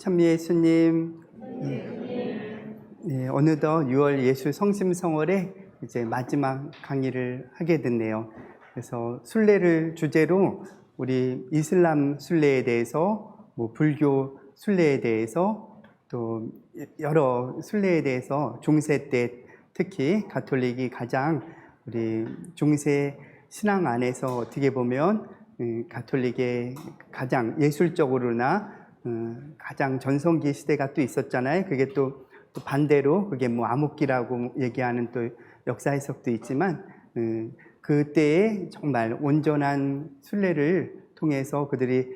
찬미예수님, 어느덧 6월 예수 성심성월에 이제 마지막 강의를 하게 됐네요. 그래서 순례를 주제로 우리 이슬람 순례에 대해서, 불교 순례에 대해서, 또 여러 순례에 대해서 중세 때 특히 가톨릭이 가장 우리 중세 신앙 안에서 어떻게 보면 가톨릭의 가장 예술적으로나 가장 전성기 시대가 또 있었잖아요. 그게 또 반대로 그게 암흑기라고 얘기하는 또 역사 해석도 있지만 그때의 정말 온전한 순례를 통해서 그들이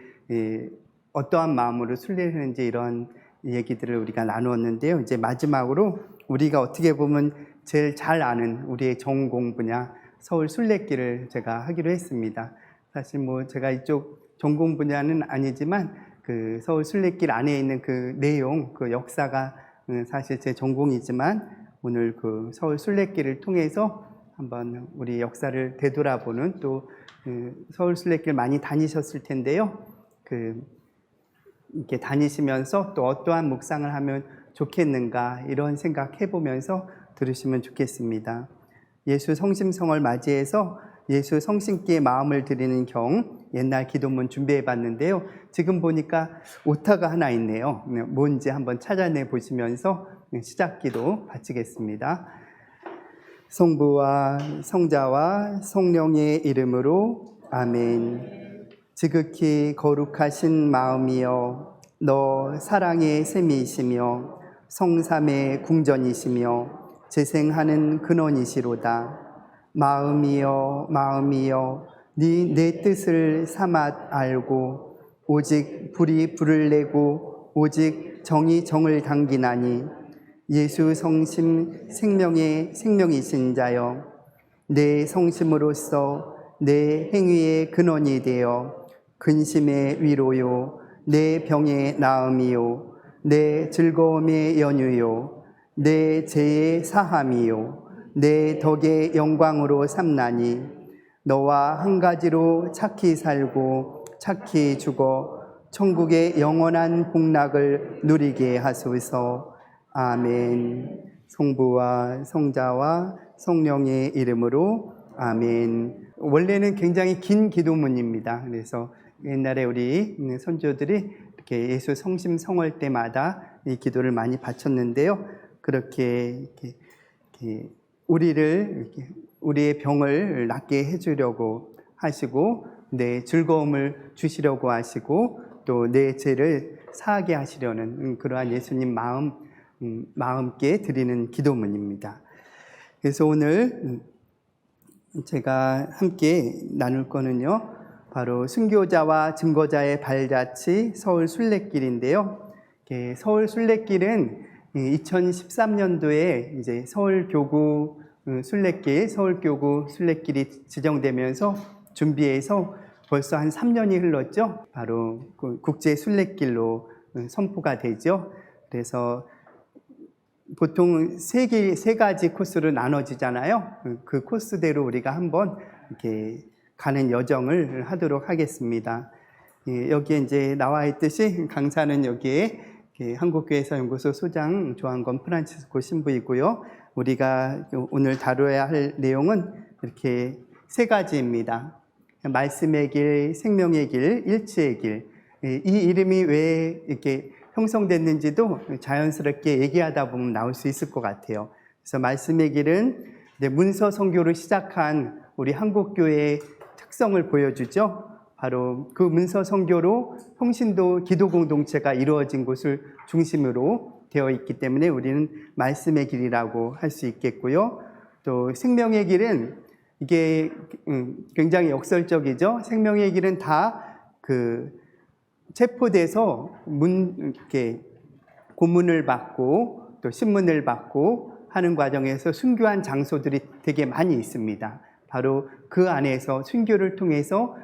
어떠한 마음으로 순례를 했는지 이런 얘기들을 우리가 나누었는데요. 이제 마지막으로 우리가 어떻게 보면 제일 잘 아는 우리의 전공 분야 서울 순례길을 제가 하기로 했습니다. 사실 제가 이쪽 전공 분야는 아니지만 그 서울 순례길 안에 있는 그 내용, 그 역사가 사실 제 전공이지만 오늘 그 서울 순례길을 통해서 한번 우리 역사를 되돌아보는 또 서울 순례길 많이 다니셨을 텐데요. 이렇게 다니시면서 또 어떠한 묵상을 하면 좋겠는가 이런 생각해 보면서 들으시면 좋겠습니다. 예수 성심성을 맞이해서 예수 성신께 마음을 드리는 경 옛날 기도문 준비해 봤는데요. 지금 보니까 오타가 하나 있네요. 뭔지 한번 찾아내 보시면서 시작 기도 바치겠습니다. 성부와 성자와 성령의 이름으로 아멘. 지극히 거룩하신 마음이여, 너 사랑의 샘이시며 성삼의 궁전이시며 재생하는 근원이시로다. 마음이여 마음이여, 네 뜻을 사맛 알고 오직 불이 불을 내고 오직 정이 정을 당기나니 예수 성심 생명의 생명이신 자여, 내 성심으로서 내 행위의 근원이 되어 근심의 위로요, 내 병의 나음이요, 내 즐거움의 연유요, 내 죄의 사함이요, 내 덕의 영광으로 삼나니 너와 한 가지로 착히 살고 착히 죽어 천국의 영원한 복락을 누리게 하소서. 아멘. 성부와 성자와 성령의 이름으로 아멘. 원래는 굉장히 긴 기도문입니다. 그래서 옛날에 우리 선조들이 이렇게 예수 성심 성월 때마다 이 기도를 많이 바쳤는데요. 그렇게 우리의 병을 낫게 해주려고 하시고 내 즐거움을 주시려고 하시고 또 내 죄를 사하게 하시려는 그러한 예수님 마음께 드리는 기도문입니다. 그래서 오늘 제가 함께 나눌 거는요, 바로 순교자와 증거자의 발자취 서울 순례길인데요. 서울 순례길은 2013년도에 이제 서울교구 순례길이 지정되면서 준비해서 벌써 한 3년이 흘렀죠. 바로 국제 순례길로 선포가 되죠. 그래서 보통 세 가지 코스로 나눠지잖아요. 그 코스대로 우리가 한번 이렇게 가는 여정을 하도록 하겠습니다. 여기에 이제 나와 있듯이 강사는 여기에 한국교회사연구소 소장 조한건 프란치스코 신부이고요. 우리가 오늘 다뤄야 할 내용은 이렇게 세 가지입니다. 말씀의 길, 생명의 길, 일치의 길. 이 이름이 왜 이렇게 형성됐는지도 자연스럽게 얘기하다 보면 나올 수 있을 것 같아요. 그래서 말씀의 길은 문서 선교를 시작한 우리 한국교회의 특성을 보여주죠. 바로 그 문서 선교로 평신도 기도 공동체가 이루어진 곳을 중심으로 되어 있기 때문에 우리는 말씀의 길이라고 할 수 있겠고요. 또 생명의 길은 이게 굉장히 역설적이죠. 생명의 길은 다 체포돼서 이렇게 고문을 받고 또 신문을 받고 하는 과정에서 순교한 장소들이 되게 많이 있습니다. 바로 그 안에서 순교를 통해서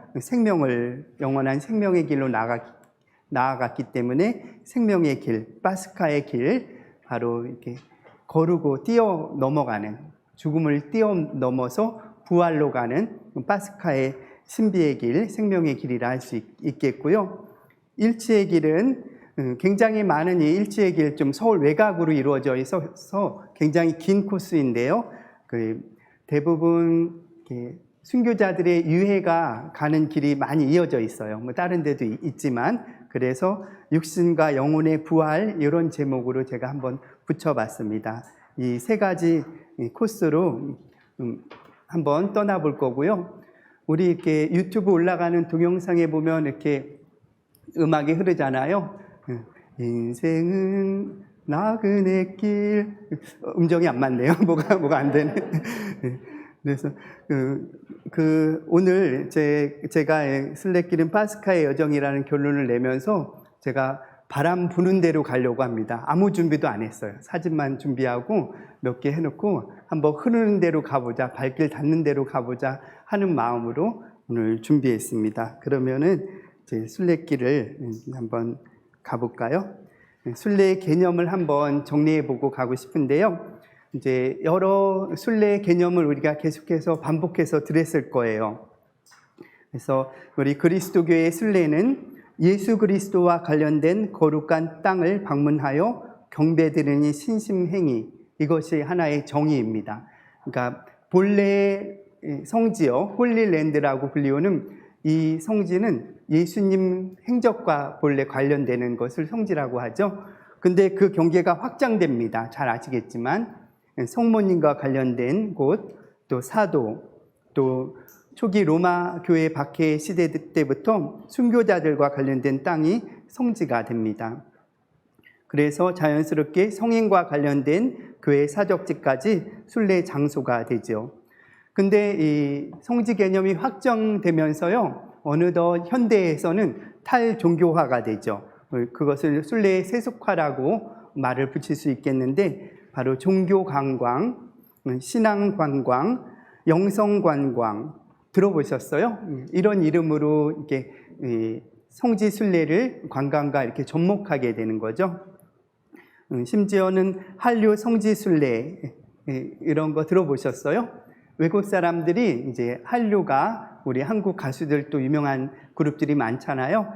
영원한 생명의 길로 나아갔기 때문에 생명의 길, 파스카의 길, 바로 이렇게 거르고 뛰어 넘어가는, 죽음을 뛰어넘어서 부활로 가는 파스카의 신비의 길, 생명의 길이라 할 수 있겠고요. 일치의 길은 굉장히 많은 이 일지의 길, 좀 서울 외곽으로 이루어져 있어서 굉장히 긴 코스인데요. 대부분 순교자들의 유해가 가는 길이 많이 이어져 있어요. 뭐 다른 데도 있지만, 그래서 육신과 영혼의 부활, 이런 제목으로 제가 한번 붙여봤습니다. 이 세 가지 코스로 한번 떠나볼 거고요. 우리 이렇게 유튜브 올라가는 동영상에 보면 이렇게 음악이 흐르잖아요. 인생은 나그네 길. 음정이 안 맞네요. 뭐가 안 되네. 그래서 오늘 제가 순례길은 파스카의 여정이라는 결론을 내면서 제가 바람 부는 대로 가려고 합니다. 아무 준비도 안 했어요. 사진만 준비하고 몇 개 해놓고 한번 흐르는 대로 가보자, 발길 닿는 대로 가보자 하는 마음으로 오늘 준비했습니다. 그러면은 이제 순례길을 한번 가볼까요? 순례의 개념을 한번 정리해보고 가고 싶은데요. 이제 여러 순례의 개념을 우리가 계속해서 반복해서 들었을 거예요. 그래서 우리 그리스도교의 순례는 예수 그리스도와 관련된 거룩한 땅을 방문하여 경배드리는 신심행위, 이것이 하나의 정의입니다. 그러니까 본래의 성지요, 홀리랜드라고 불리우는 이 성지는 예수님 행적과 본래 관련되는 것을 성지라고 하죠. 근데 그 경계가 확장됩니다. 잘 아시겠지만 성모님과 관련된 곳, 또 사도, 또 초기 로마 교회 박해 시대 때부터 순교자들과 관련된 땅이 성지가 됩니다. 그래서 자연스럽게 성인과 관련된 교회 사적지까지 순례 장소가 되죠. 근데 이 성지 개념이 확정되면서요, 어느덧 현대에서는 탈종교화가 되죠. 그것을 순례의 세속화라고 말을 붙일 수 있겠는데, 바로 종교 관광, 신앙 관광, 영성 관광 들어보셨어요? 이런 이름으로 이렇게 성지 순례를 관광과 이렇게 접목하게 되는 거죠. 심지어는 한류 성지 순례 이런 거 들어보셨어요? 외국 사람들이 이제 한류가 우리 한국 가수들도 유명한 그룹들이 많잖아요.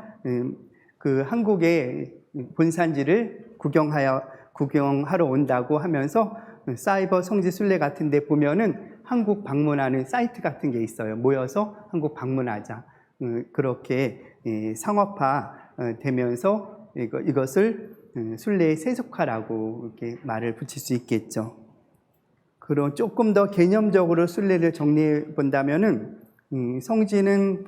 그 한국의 본산지를 구경하러 온다고 하면서 사이버 성지 순례 같은 데 보면은 한국 방문하는 사이트 같은 게 있어요. 모여서 한국 방문하자. 그렇게 상업화 되면서 이것을 순례의 세속화라고 이렇게 말을 붙일 수 있겠죠. 그럼 조금 더 개념적으로 순례를 정리해 본다면은 성지는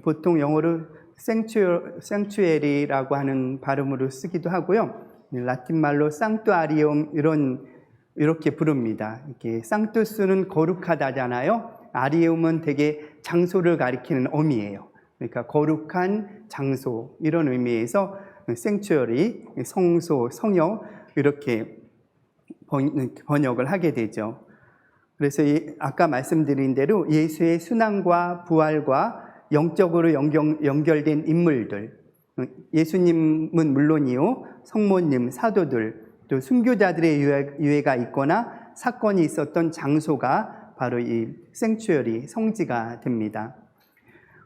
보통 영어로 sanctuary라고 하는 발음으로 쓰기도 하고요. 라틴 말로 sanctuarium 이렇게 부릅니다. 이렇게 sanctus는 거룩하다잖아요. arium은 되게 장소를 가리키는 어미예요. 그러니까 거룩한 장소 이런 의미에서 sanctuary, 성소, 성역 이렇게 번역을 하게 되죠. 그래서 아까 말씀드린 대로 예수의 순환과 부활과 영적으로 연결된 인물들, 예수님은 물론이요, 성모님, 사도들, 또 순교자들의 유해가 있거나 사건이 있었던 장소가 바로 이 생추어리, 성지가 됩니다.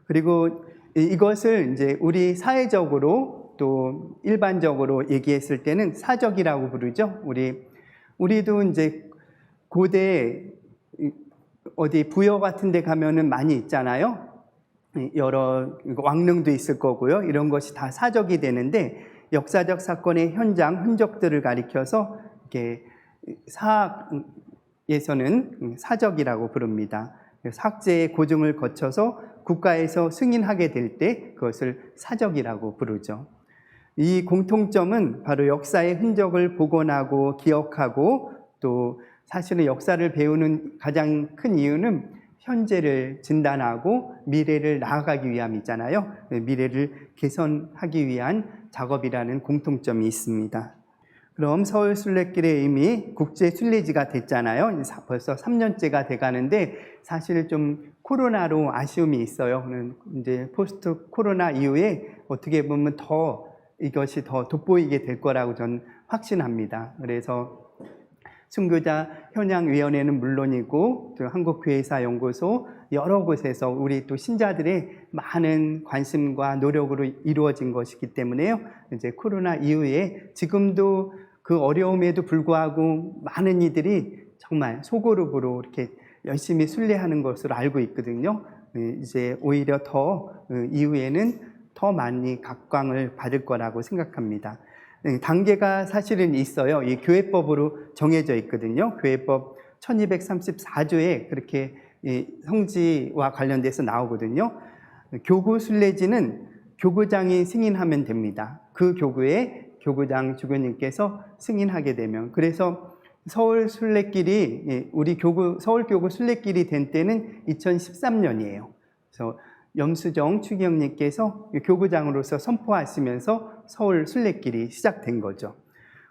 그리고 이것을 이제 우리 사회적으로 또 일반적으로 얘기했을 때는 사적이라고 부르죠. 우리도 이제 고대 어디 부여 같은 데 가면은 많이 있잖아요. 여러 왕릉도 있을 거고요. 이런 것이 다 사적이 되는데, 역사적 사건의 현장, 흔적들을 가리켜서 이렇게 사학에서는 사적이라고 부릅니다. 사학제의 고증을 거쳐서 국가에서 승인하게 될 때 그것을 사적이라고 부르죠. 이 공통점은 바로 역사의 흔적을 복원하고 기억하고, 또 사실은 역사를 배우는 가장 큰 이유는 현재를 진단하고 미래를 나아가기 위함이잖아요. 미래를 개선하기 위한 작업이라는 공통점이 있습니다. 그럼 서울 순례길의 이미 국제 순례지가 됐잖아요. 벌써 3년째가 돼가는데 사실 좀 코로나로 아쉬움이 있어요. 이제 포스트 코로나 이후에 어떻게 보면 이것이 더 돋보이게 될 거라고 저는 확신합니다. 그래서 순교자 현양위원회는 물론이고 또 한국교회사연구소 여러 곳에서 우리 또 신자들의 많은 관심과 노력으로 이루어진 것이기 때문에요. 이제 코로나 이후에 지금도 그 어려움에도 불구하고 많은 이들이 정말 소그룹으로 이렇게 열심히 순례하는 것으로 알고 있거든요. 이제 오히려 더 이후에는 더 많이 각광을 받을 거라고 생각합니다. 단계가 사실은 있어요. 이 교회법으로 정해져 있거든요. 교회법 1234조에 그렇게 성지와 관련돼서 나오거든요. 교구 순례지는 교구장이 승인하면 됩니다. 그 교구에 교구장 주교님께서 승인하게 되면, 그래서 서울 순례길이 우리 서울교구 순례길이 된 때는 2013년이에요. 그래서 염수정 추기경님께서 교구장으로서 선포하시면서 서울 순례길이 시작된 거죠.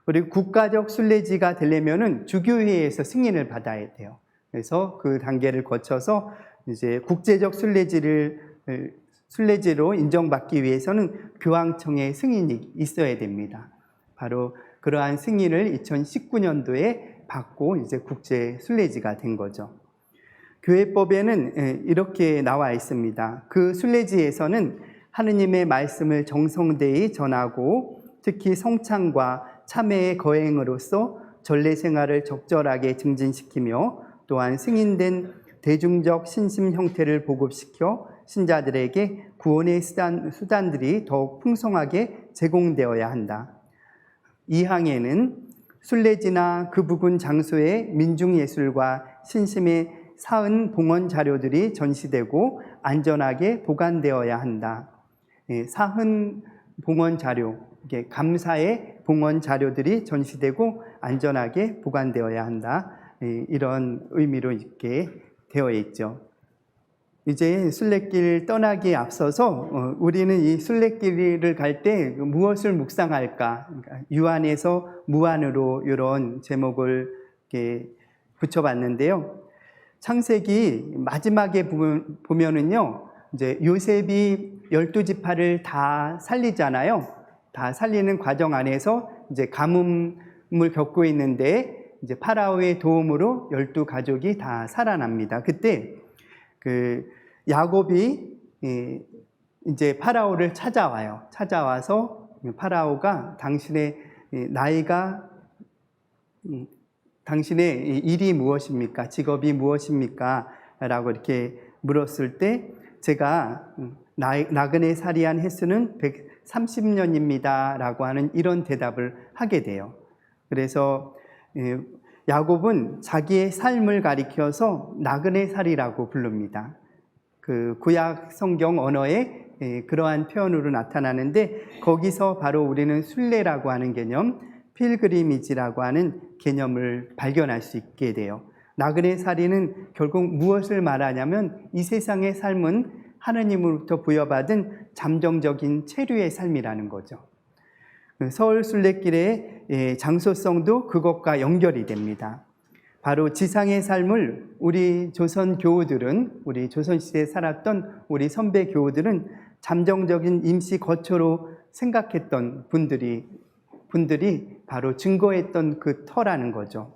그리고 국가적 순례지가 되려면은 주교회에서 승인을 받아야 돼요. 그래서 그 단계를 거쳐서 이제 국제적 순례지로 인정받기 위해서는 교황청의 승인이 있어야 됩니다. 바로 그러한 승인을 2019년도에 받고 이제 국제 순례지가 된 거죠. 교회법에는 이렇게 나와 있습니다. 그 순례지에서는 하느님의 말씀을 정성되이 전하고 특히 성찬과 참회의 거행으로서 전례 생활을 적절하게 증진시키며 또한 승인된 대중적 신심 형태를 보급시켜 신자들에게 구원의 수단들이 더욱 풍성하게 제공되어야 한다. 이 항에는 순례지나 그 부근 장소의 민중예술과 신심의 사은 봉헌 자료들이 전시되고 안전하게 보관되어야 한다. 사은 봉헌 자료, 감사의 봉헌 자료들이 전시되고 안전하게 보관되어야 한다. 이런 의미로 이렇게 되어 있죠. 이제 순례길 떠나기에 앞서서 우리는 이 순례길을 갈 때 무엇을 묵상할까? 유한에서 무한으로 이런 제목을 이렇게 붙여봤는데요. 창세기 마지막에 보면은요, 이제 요셉이 12지파를 다 살리잖아요. 다 살리는 과정 안에서 이제 가뭄을 겪고 있는데 이제 파라오의 도움으로 12가족이 다 살아납니다. 그때 그 야곱이 이제 파라오를 찾아와요. 찾아와서 파라오가 당신의 일이 무엇입니까? 직업이 무엇입니까? 라고 이렇게 물었을 때 제가 나그네 살이한 횟수는 130년입니다. 라고 하는 이런 대답을 하게 돼요. 그래서 야곱은 자기의 삶을 가리켜서 나그네 살이라고 부릅니다. 그 구약 성경 언어에 그러한 표현으로 나타나는데 거기서 바로 우리는 순례라고 하는 개념, 필그리미지라고 하는 개념을 발견할 수 있게 돼요. 나그네 살이는 결국 무엇을 말하냐면 이 세상의 삶은 하느님으로부터 부여받은 잠정적인 체류의 삶이라는 거죠. 서울 순례길의 장소성도 그것과 연결이 됩니다. 바로 지상의 삶을 우리 조선 교우들은, 우리 조선시대에 살았던 우리 선배 교우들은 잠정적인 임시 거처로 생각했던 분들이 바로 증거했던 그 터라는 거죠.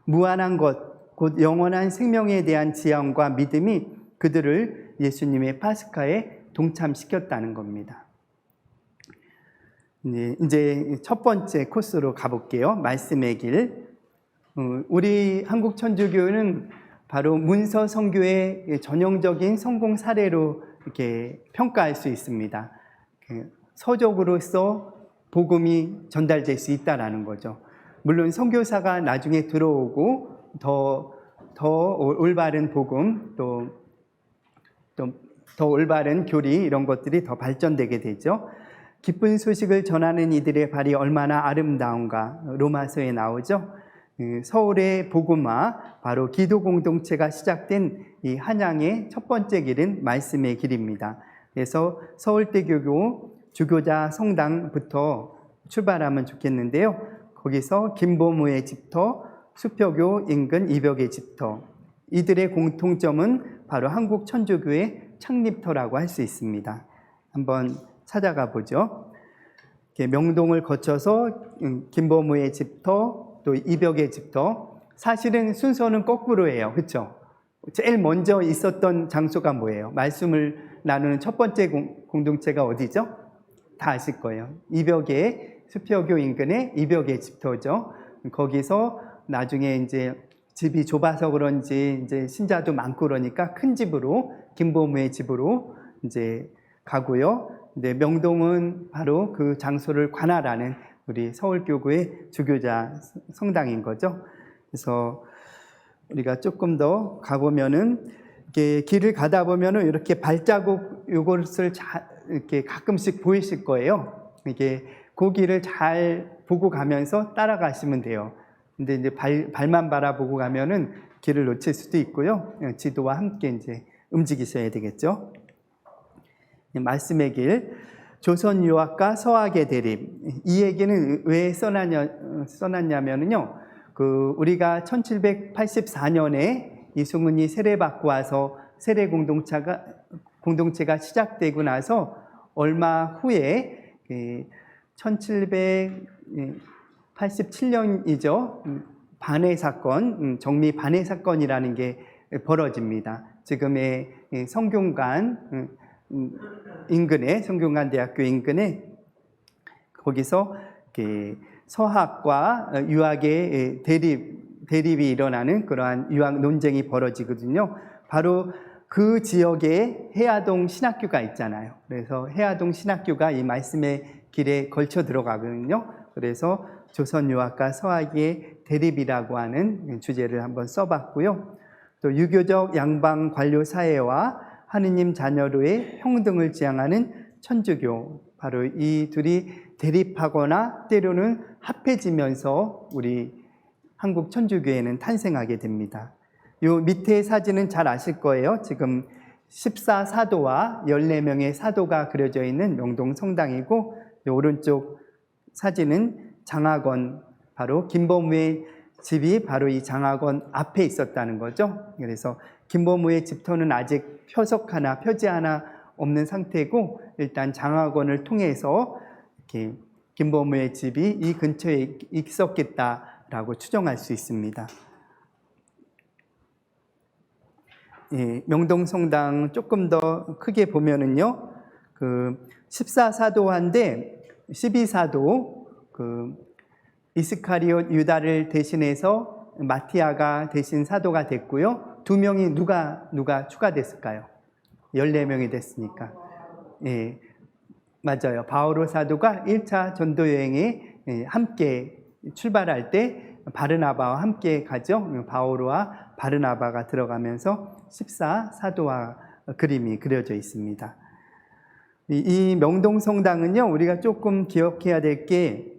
무한한 것, 곧 영원한 생명에 대한 지향과 믿음이 그들을 예수님의 파스카에 동참시켰다는 겁니다. 이제 첫 번째 코스로 가볼게요. 말씀의 길. 우리 한국천주교는 바로 문서 선교의 전형적인 성공 사례로 이렇게 평가할 수 있습니다. 서적으로서 복음이 전달될 수 있다라는 거죠. 물론 선교사가 나중에 들어오고 더 올바른 복음, 또 더 올바른 교리 이런 것들이 더 발전되게 되죠. 기쁜 소식을 전하는 이들의 발이 얼마나 아름다운가 로마서에 나오죠. 서울의 복음화, 바로 기도 공동체가 시작된 이 한양의 첫 번째 길은 말씀의 길입니다. 그래서 서울대교교 주교자 성당부터 출발하면 좋겠는데요. 거기서 김보무의 집터, 수표교 인근 이벽의 집터, 이들의 공통점은 바로 한국 천주교의 창립터라고 할 수 있습니다. 한번 찾아가 보죠. 명동을 거쳐서 김보무의 집터, 또 이벽의 집터. 사실은 순서는 거꾸로예요. 그렇죠? 제일 먼저 있었던 장소가 뭐예요? 말씀을 나누는 첫 번째 공동체가 어디죠? 다 아실 거예요. 이벽의 수표교 인근의 이벽의 집터죠. 거기서 나중에 이제 집이 좁아서 그런지 이제 신자도 많고 그러니까 큰 집으로 김보무의 집으로 이제 가고요. 근데 명동은 바로 그 장소를 관할하는 우리 서울교구의 주교자 성당인 거죠. 그래서 우리가 조금 더 가보면은 이렇게 길을 가다 보면은 이렇게 발자국 요것을 이렇게 가끔씩 보이실 거예요. 이게 그 길을 잘 보고 가면서 따라가시면 돼요. 근데 이제 발만 바라보고 가면은 길을 놓칠 수도 있고요. 지도와 함께 이제 움직이셔야 되겠죠. 말씀의 길, 조선 유학과 서학의 대립. 이 얘기는 왜 써놨냐면요. 우리가 1784년에 이승훈이 세례받고 와서 세례 공동체가 시작되고 나서 얼마 후에 1787년이죠. 반해 사건, 정미 반해 사건이라는 게 벌어집니다. 지금의 성균관 인근에, 성균관 대학교 인근에 거기서 서학과 유학의 대립이 일어나는 그러한 유학 논쟁이 벌어지거든요. 바로 그 지역에 해화동 신학교가 있잖아요. 그래서 해화동 신학교가 이 말씀의 길에 걸쳐 들어가거든요. 그래서 조선 유학과 서학의 대립이라고 하는 주제를 한번 써봤고요. 또 유교적 양방 관료 사회와 하느님 자녀로의 평등을 지향하는 천주교, 바로 이 둘이 대립하거나 때로는 합해지면서 우리 한국 천주교회는 탄생하게 됩니다. 요 밑에 사진은 잘 아실 거예요. 지금 14사도와 14명의 사도가 그려져 있는 명동 성당이고, 요 오른쪽 사진은 장학원, 바로 김보무의 집이 바로 이 장학원 앞에 있었다는 거죠. 그래서 김보무의 집터는 아직 표지 하나 없는 상태고, 일단 장학원을 통해서 이렇게 김보무의 집이 이 근처에 있었겠다라고 추정할 수 있습니다. 예, 명동성당 조금 더 크게 보면은요, 14사도한데 12사도, 이스카리옷 유다를 대신해서 마티아가 대신 사도가 됐고요. 2명이 누가 추가됐을까요? 14명이 됐으니까. 예, 맞아요. 바오로 사도가 1차 전도 여행에 함께 출발할 때 바르나바와 함께 가죠. 바오로와 바르나바가 들어가면서 14사도와 그림이 그려져 있습니다. 이 명동성당은요, 우리가 조금 기억해야 될 게,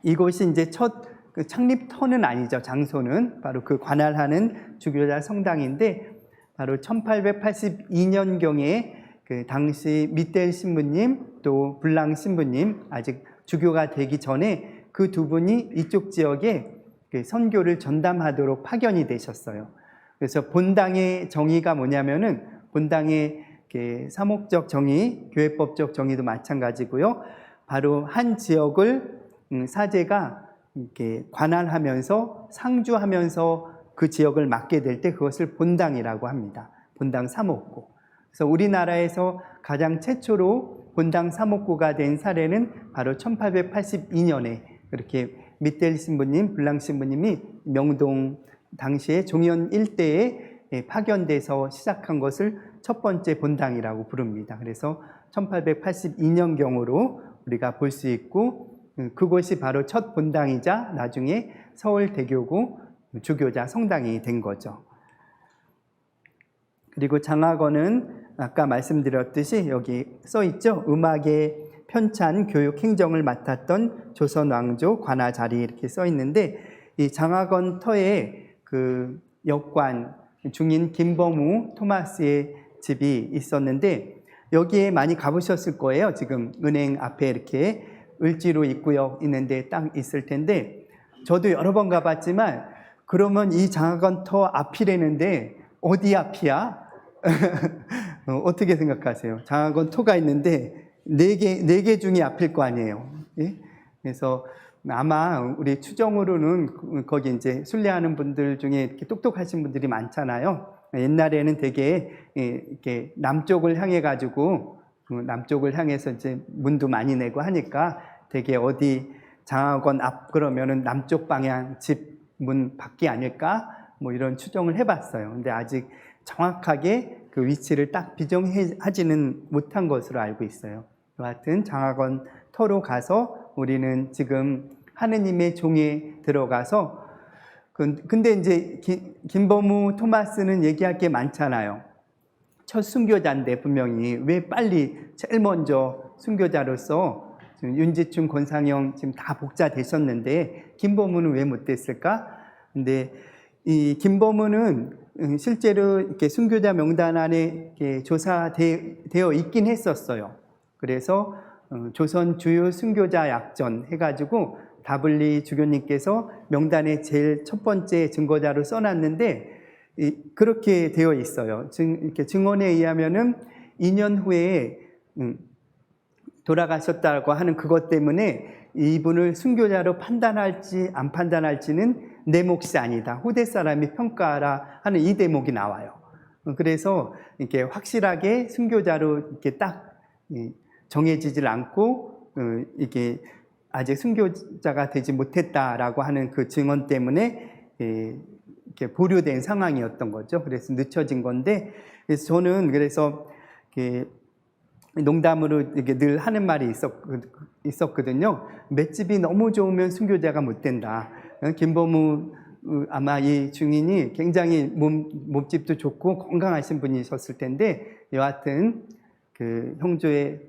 이곳이 이제 첫 창립터는 아니죠. 장소는 바로 그 관할하는 주교자 성당인데, 바로 1882년경에 당시 미텔 신부님 또 블랑 신부님, 아직 주교가 되기 전에 그 두 분이 이쪽 지역에 선교를 전담하도록 파견이 되셨어요. 그래서 본당의 정의가 뭐냐면은, 본당의 사목적 정의, 교회법적 정의도 마찬가지고요. 바로 한 지역을 사제가 이렇게 관할하면서 상주하면서 그 지역을 맡게 될 때 그것을 본당이라고 합니다. 본당 사목구. 그래서 우리나라에서 가장 최초로 본당 사목구가 된 사례는 바로 1882년에 그렇게 미텔 신부님, 블랑 신부님이 명동 당시에 종현 일대에 파견돼서 시작한 것을 첫 번째 본당이라고 부릅니다. 그래서 1882년경으로 우리가 볼 수 있고, 그곳이 바로 첫 본당이자 나중에 서울대교구 주교자 성당이 된 거죠. 그리고 장학원은 아까 말씀드렸듯이 여기 써 있죠. 음악의 편찬 교육 행정을 맡았던 조선 왕조 관아 자리 이렇게 써 있는데, 이 장학원 터에 그 역관 중인 김보무 토마스의 집이 있었는데, 여기에 많이 가보셨을 거예요. 지금 은행 앞에 이렇게 을지로 입구역 있는데 딱 있을 텐데, 저도 여러 번 가봤지만, 그러면 이 장학원 터 앞이라는데 어디 앞이야? 어떻게 생각하세요? 장학원 터가 있는데 네 개 중에 앞일 거 아니에요. 예? 그래서 아마 우리 추정으로는 거기 이제 순례하는 분들 중에 이렇게 똑똑하신 분들이 많잖아요. 옛날에는 되게 이렇게 남쪽을 향해 가지고 남쪽을 향해서 이제 문도 많이 내고 하니까 되게 어디 장학원 앞 그러면은 남쪽 방향 집 문 밖이 아닐까 뭐 이런 추정을 해봤어요. 근데 아직 정확하게 그 위치를 딱 비정하지는 못한 것으로 알고 있어요. 여하튼 장학원 터로 가서 우리는 지금 하느님의 종에 들어가서 근데 이제 김범우 토마스는 얘기할 게 많잖아요. 첫 순교자인데 분명히 왜 빨리 제일 먼저 순교자로서 윤지충, 권상영 지금 다 복자 되셨는데 김범우는 왜 못 됐을까? 근데 이 김범우는 실제로 이렇게 순교자 명단 안에 이렇게 조사되어 있긴 했었어요. 그래서 조선 주요 순교자 약전 해가지고 다블리 주교님께서 명단에 제일 첫 번째 증거자로 써놨는데 그렇게 되어 있어요. 이렇게 증언에 의하면은 2년 후에 돌아가셨다고 하는 그것 때문에 이분을 순교자로 판단할지 안 판단할지는 내 몫이 아니다. 후대 사람이 평가하라 하는 이 대목이 나와요. 그래서 이렇게 확실하게 순교자로 이렇게 딱 정해지질 않고 이게 아직 순교자가 되지 못했다라고 하는 그 증언 때문에 이렇게 보류된 상황이었던 거죠. 그래서 늦춰진 건데, 그래서 저는 그래서 농담으로 이렇게 늘 하는 말이 있었거든요. 맷집이 너무 좋으면 순교자가 못 된다. 김범우 아마 이 증인이 굉장히 몸집도 좋고 건강하신 분이셨을 텐데 여하튼 그 형조의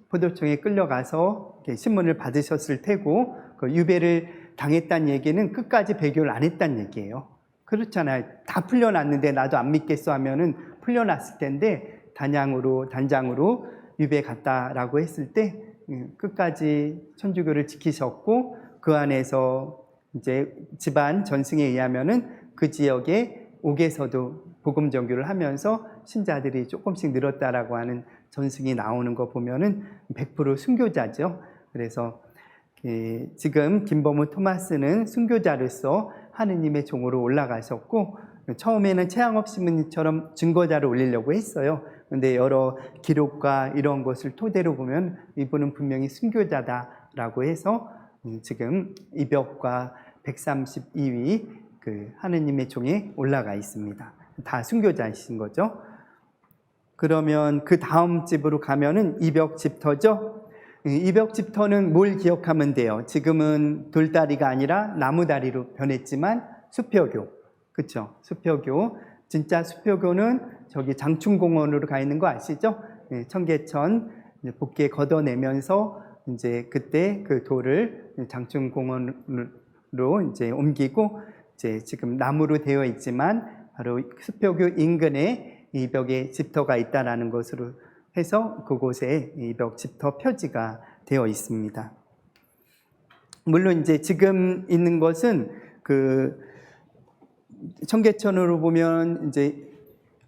포도청에 끌려가서 신문을 받으셨을 테고 그 유배를 당했다는 얘기는 끝까지 배교를 안 했다는 얘기예요. 그렇잖아요. 다 풀려났는데 나도 안 믿겠어 하면은 풀려났을 텐데 단장으로 유배 갔다라고 했을 때 끝까지 천주교를 지키셨고 그 안에서 이제 집안 전승에 의하면은 그 지역에 옥에서도 복음 전교를 하면서 신자들이 조금씩 늘었다라고 하는 전승이 나오는 거 보면은 100% 순교자죠. 그래서 지금 김범우 토마스는 순교자로서 하느님의 종으로 올라가셨고 처음에는 최양업 신부님처럼 증거자를 올리려고 했어요. 근데 여러 기록과 이런 것을 토대로 보면 이분은 분명히 순교자다라고 해서 지금 이벽과 132위 그 하느님의 종에 올라가 있습니다. 다 순교자이신 거죠. 그러면 그 다음 집으로 가면은 이벽 집터죠. 이벽 집터는 뭘 기억하면 돼요? 지금은 돌다리가 아니라 나무다리로 변했지만 수표교. 그렇죠? 수표교. 진짜 수표교는 저기 장충공원으로 가 있는 거 아시죠? 청계천 복개 걷어내면서 이제 그때 그 돌을 장충공원으로 이제 옮기고 이제 지금 나무로 되어 있지만 바로 수표교 인근에 이벽에 집터가 있다라는 것으로 해서 그곳에 이벽 집터 표지가 되어 있습니다. 물론 이제 지금 있는 것은 그 청계천으로 보면 이제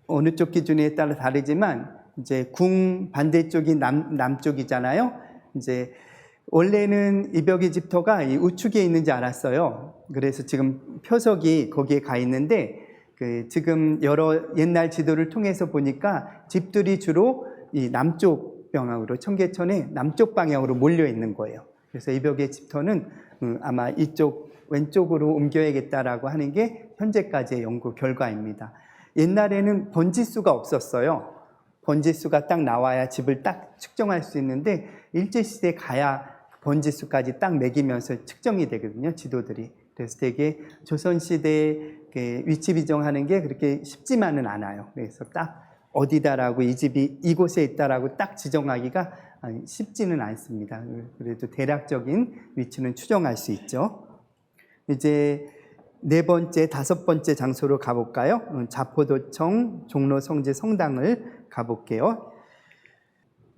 어느 쪽 기준에 따라 다르지만 이제 궁 반대쪽이 남쪽이잖아요. 이제 원래는 이벽의 집터가 이 우측에 있는지 알았어요. 그래서 지금 표석이 거기에 가 있는데 지금 여러 옛날 지도를 통해서 보니까 집들이 주로 이 남쪽 방향으로 청계천의 남쪽 방향으로 몰려 있는 거예요. 그래서 이벽의 집터는 아마 이쪽 왼쪽으로 옮겨야겠다라고 하는 게 현재까지의 연구 결과입니다. 옛날에는 번지수가 없었어요. 번지수가 딱 나와야 집을 딱 측정할 수 있는데 일제시대에 가야 번지수까지 딱 매기면서 측정이 되거든요. 지도들이. 그래서 되게 조선시대에 위치 비정하는 게 그렇게 쉽지만은 않아요. 그래서 딱 어디다라고 이 집이 이곳에 있다라고 딱 지정하기가 쉽지는 않습니다. 그래도 대략적인 위치는 추정할 수 있죠. 이제 네 번째, 다섯 번째 장소로 가볼까요? 자포도청 종로성지 성당을 가볼게요.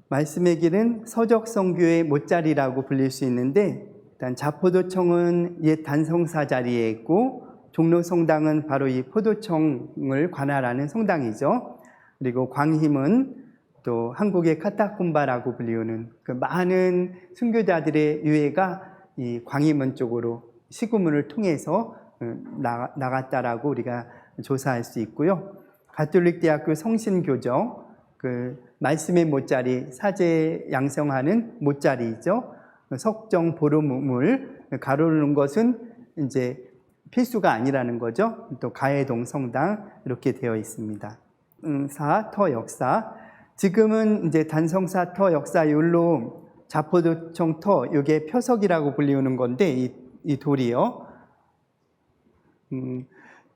말씀의 길은 서적성교의 못자리라고 불릴 수 있는데 일단 자포도청은 옛 단성사 자리에 있고 종로성당은 바로 이 포도청을 관할하는 성당이죠. 그리고 광힘은 또 한국의 카타콤바라고 불리우는 그 많은 순교자들의 유해가 이 광희문 쪽으로 시구문을 통해서 나갔다라고 우리가 조사할 수 있고요. 가톨릭대학교 성신교정, 그 말씀의 못자리, 사제 양성하는 못자리죠. 석정 보름물 가로를 놓은 것은 이제 필수가 아니라는 거죠. 또 가해동 성당 이렇게 되어 있습니다. 사, 터 역사. 지금은 이제 단성사 터 역사율로 자포도청 터, 이게 표석이라고 불리우는 건데 이 돌이요.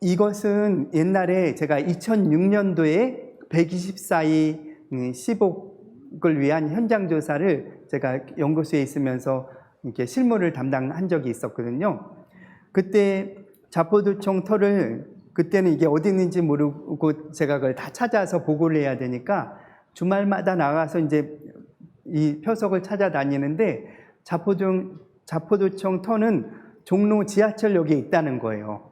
이것은 옛날에 제가 2006년도에 124위 10옥을 위한 현장 조사를 제가 연구소에 있으면서 이렇게 실무를 담당한 적이 있었거든요. 그때 자포도청 터를 그때는 이게 어디 있는지 모르고 제가 그걸 다 찾아서 보고를 해야 되니까 주말마다 나가서 이제 이 표석을 찾아다니는데 자포도청 터는 종로 지하철역에 있다는 거예요.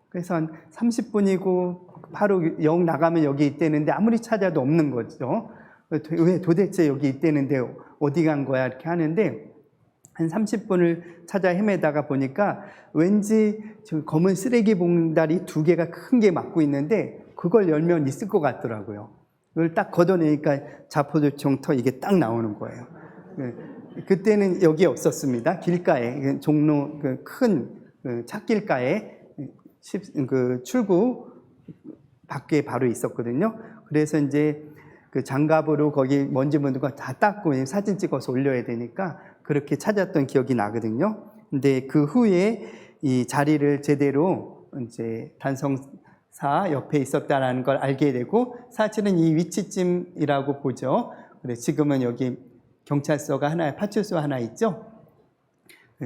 그래서 한 30분이고 바로 역 나가면 여기 있다는데 아무리 찾아도 없는 거죠. 왜 도대체 여기 있다는데 어디 간 거야 이렇게 하는데 한 30분을 찾아 헤매다가 보니까 왠지 검은 쓰레기 봉다리 2개가 큰 게 막고 있는데 그걸 열면 있을 것 같더라고요. 그걸 딱 걷어내니까 자포도청 터 이게 딱 나오는 거예요. 그때는 여기 없었습니다. 길가에 종로 그 큰 찻길가에 그 출구 밖에 바로 있었거든요. 그래서 이제 그 장갑으로 거기 먼지 묻은 거 다 닦고 사진 찍어서 올려야 되니까 그렇게 찾았던 기억이 나거든요. 근데 그 후에 이 자리를 제대로 이제 단성사 옆에 있었다라는 걸 알게 되고 사실은 이 위치쯤이라고 보죠. 그래 지금은 여기 경찰서가 하나, 파출소 하나 있죠.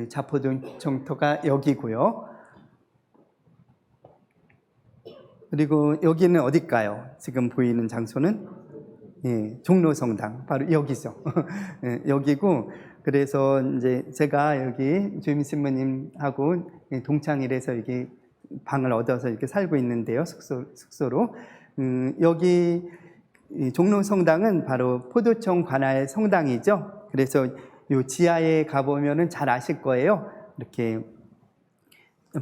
자포도청터가 여기고요. 그리고 여기는 어딜까요? 지금 보이는 장소는 종로성당 바로 여기죠. 여기고 그래서 이제 제가 여기 주임 신부님하고 동창일에서 이게 방을 얻어서 이렇게 살고 있는데요. 숙소로 여기 종로성당은 바로 포도청 관할 성당이죠. 그래서 요 지하에 가보면은 잘 아실 거예요. 이렇게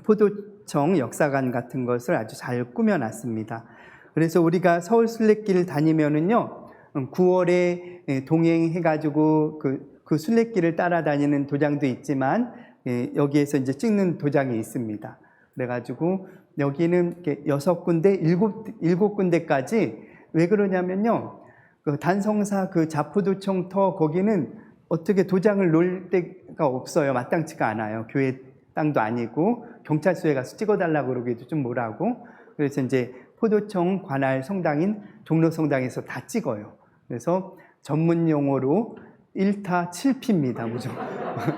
포도청 역사관 같은 것을 아주 잘 꾸며놨습니다. 그래서 우리가 서울 순례길 다니면은요, 9월에 동행해가지고 그 순례길을 따라다니는 도장도 있지만 여기에서 이제 찍는 도장이 있습니다. 그래가지고 여기는 6군데, 7군데까지 왜 그러냐면요, 그 단성사 그 자포도청 터 거기는 어떻게 도장을 놓을 데가 없어요. 마땅치가 않아요. 교회 땅도 아니고 경찰서에 가서 찍어달라고 그러기도 좀 뭐라고. 그래서 이제 포도청 관할 성당인 종로성당에서 다 찍어요. 그래서 전문 용어로 1타 7피입니다. 뭐죠?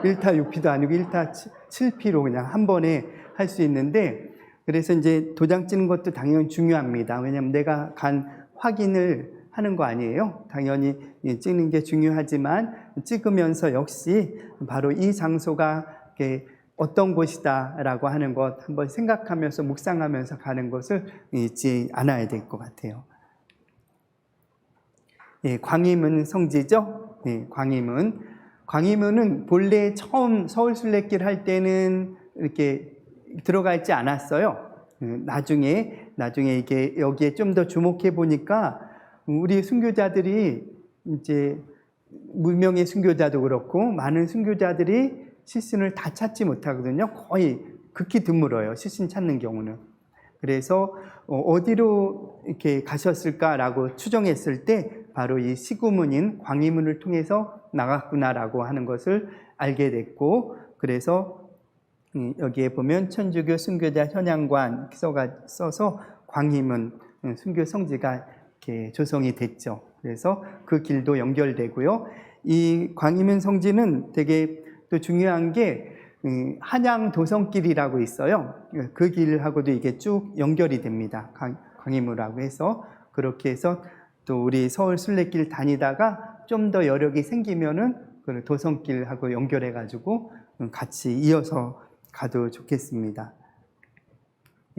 1타 6피도 아니고 1타 7피로 그냥 한 번에 할 수 있는데, 그래서 이제 도장 찍는 것도 당연히 중요합니다. 왜냐하면 내가 간 확인을 하는 거 아니에요. 당연히 찍는 게 중요하지만 찍으면서 역시 바로 이 장소가 어떤 곳이다라고 하는 것 한번 생각하면서 묵상하면서 가는 것을 잊지 않아야 될 것 같아요. 광희문 성지죠. 광희문은 본래 처음 서울 순례길 할 때는 이렇게 들어가 있지 않았어요. 나중에 이게 여기에 좀 더 주목해 보니까 우리 순교자들이 이제 무명의 순교자도 그렇고 많은 순교자들이 시신을 다 찾지 못하거든요. 거의 극히 드물어요. 시신 찾는 경우는. 그래서 어디로 이렇게 가셨을까라고 추정했을 때 바로 이 시구문인 광희문을 통해서 나갔구나라고 하는 것을 알게 됐고, 그래서 여기에 보면 천주교 순교자 현양관 써서 광희문 순교 성지가 이렇게 조성이 됐죠. 그래서 그 길도 연결되고요. 이 광희문 성지는 되게 또 중요한 게 한양 도성길이라고 있어요. 그 길하고도 이게 쭉 연결이 됩니다. 광희문이라고 해서 그렇게 해서 또 우리 서울 순례길 다니다가 좀 더 여력이 생기면은 그 도성길하고 연결해 가지고 같이 이어서 가도 좋겠습니다.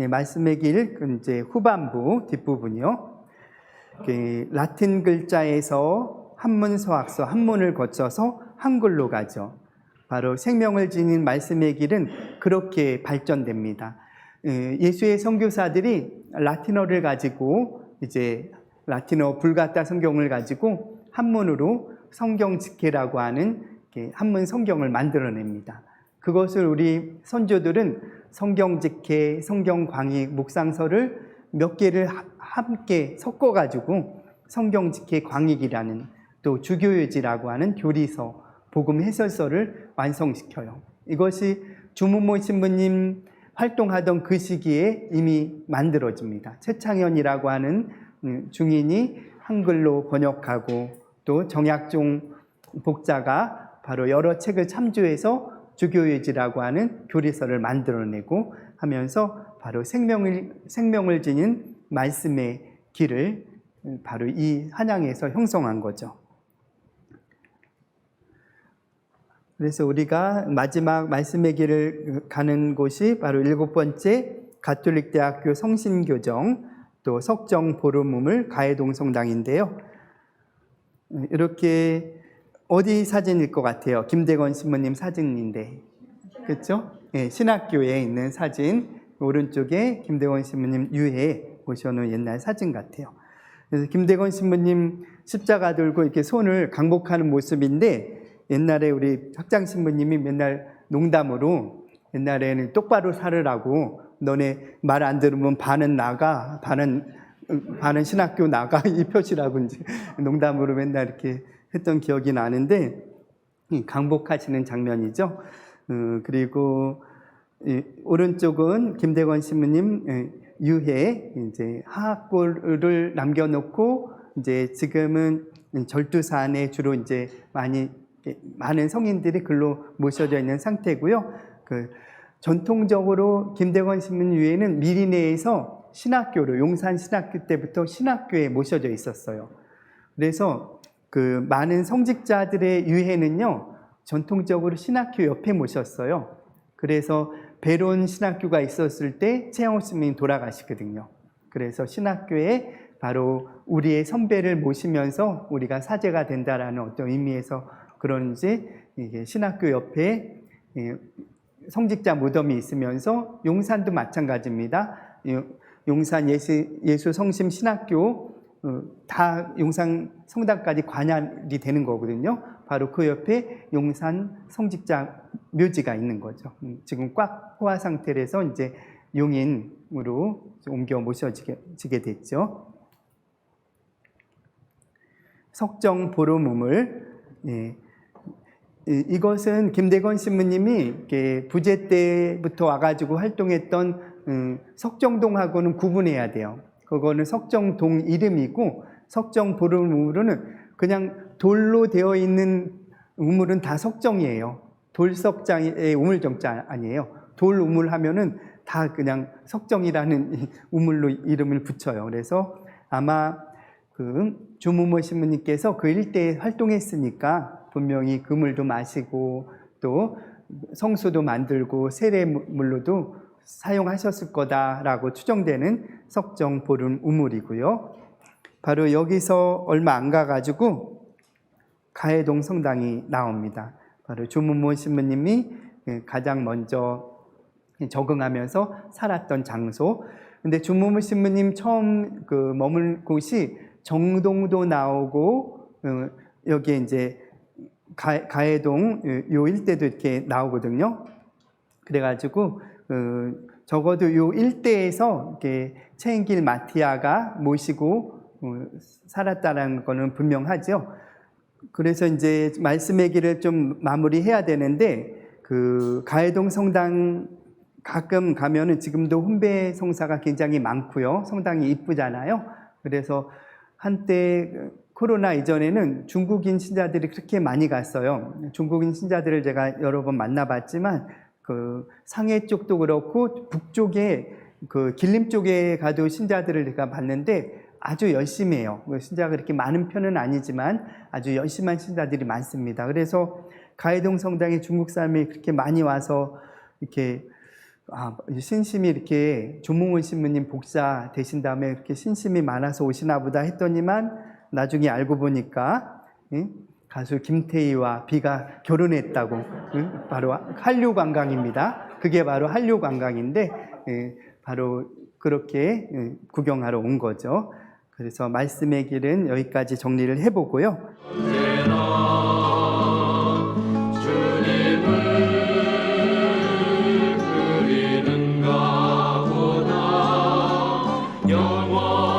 말씀의 길 이제 후반부 뒷부분이요. 라틴 글자에서 한문 서학서 한문을 거쳐서 한글로 가죠. 바로 생명을 지닌 말씀의 길은 그렇게 발전됩니다. 예수의 선교사들이 라틴어를 가지고 이제 라틴어 불가타 성경을 가지고 한문으로 성경 직해라고 하는 한문 성경을 만들어냅니다. 그것을 우리 선조들은 성경 직해, 성경 광익, 묵상서를 몇 개를 함께 섞어가지고 성경 직해 광익이라는 또 주교유지라고 하는 교리서, 복음 해설서를 완성시켜요. 이것이 주무모 신부님 활동하던 그 시기에 이미 만들어집니다. 최창현이라고 하는 중인이 한글로 번역하고 또 정약종 복자가 바로 여러 책을 참조해서 주교유지라고 하는 교리서를 만들어내고 하면서 바로 생명을 지닌 말씀의 길을 바로 이 한양에서 형성한 거죠. 그래서 우리가 마지막 말씀의 길을 가는 곳이 바로 7번째 가톨릭대학교 성신교정 또 석정 보름우물 가해동 성당인데요. 이렇게 어디 사진일 것 같아요? 김대건 신부님 사진인데, 그렇죠? 네, 신학교에 있는 사진, 오른쪽에 김대건 신부님 유해 모셔놓은 옛날 사진 같아요. 그래서 김대건 신부님 십자가 들고 이렇게 손을 강복하는 모습인데, 옛날에 우리 학장 신부님이 맨날 농담으로 옛날에는 똑바로 살으라고 너네 말 안 들으면 반은 나가, 반은 신학교 나가 이 표시라고 이제 농담으로 맨날 이렇게 했던 기억이 나는데 강복하시는 장면이죠. 그리고 오른쪽은 김대건 신부님 유해 이제 하악골을 남겨놓고 이제 지금은 절두산에 주로 이제 많은 성인들이 글로 모셔져 있는 상태고요. 전통적으로 김대건 신부님 유해는 미리내에서 신학교로 용산 신학교 때부터 신학교에 모셔져 있었어요. 그래서 많은 성직자들의 유해는요, 전통적으로 신학교 옆에 모셨어요. 그래서 배론 신학교가 있었을 때 최영호 스님이 돌아가시거든요. 그래서 신학교에 바로 우리의 선배를 모시면서 우리가 사제가 된다라는 어떤 의미에서 그런지 이게 신학교 옆에 성직자 무덤이 있으면서 용산도 마찬가지입니다. 용산 예수 성심 신학교 다 용산 성당까지 관할이 되는 거거든요. 바로 그 옆에 용산 성직자 묘지가 있는 거죠. 지금 꽉 호화 상태에서 이제 용인으로 옮겨 모셔지게 됐죠. 석정 보름우물, 이것은 김대건 신부님이 부재 때부터 와가지고 활동했던 석정동하고는 구분해야 돼요. 그거는 석정동 이름이고 석정 보름우물은 그냥 돌로 되어 있는 우물은 다 석정이에요. 돌석장의 우물정자 아니에요. 돌 우물 하면은 다 그냥 석정이라는 우물로 이름을 붙여요. 그래서 아마 주무모 신부님께서 그 일대에 활동했으니까 분명히 그물도 마시고 또 성수도 만들고 세례물로도 사용하셨을 거다라고 추정되는 석정 보름 우물이고요. 바로 여기서 얼마 안 가가지고 가해동 성당이 나옵니다. 바로 주무모 신부님이 가장 먼저 적응하면서 살았던 장소. 근데 주무모 신부님 처음 머물 곳이 정동도 나오고 여기에 이제 가해동 요 일대도 이렇게 나오거든요. 그래가지고 적어도 요 일대에서 이렇게 체인길 마티아가 모시고 살았다는 거는 분명하죠. 그래서 이제 말씀의 길을 좀 마무리해야 되는데 가해동 성당 가끔 가면은 지금도 훈배 성사가 굉장히 많고요. 성당이 이쁘잖아요. 그래서 한때 코로나 이전에는 중국인 신자들이 그렇게 많이 갔어요. 중국인 신자들을 제가 여러 번 만나봤지만 상해 쪽도 그렇고 북쪽에 길림 쪽에 가도 신자들을 제가 봤는데 아주 열심히 해요. 신자가 그렇게 많은 편은 아니지만 아주 열심한 신자들이 많습니다. 그래서 가해동 성당에 중국 사람이 그렇게 많이 와서 이렇게 신심이 이렇게 조몽원 신부님 복사 되신 다음에 이렇게 신심이 많아서 오시나 보다 했더니만 나중에 알고 보니까 가수 김태희와 비가 결혼했다고. 바로 한류 관광입니다. 그게 바로 한류 관광인데 바로 그렇게 구경하러 온 거죠. 그래서 말씀의 길은 여기까지 정리를 해보고요. 주님을 그리는가 보다 영원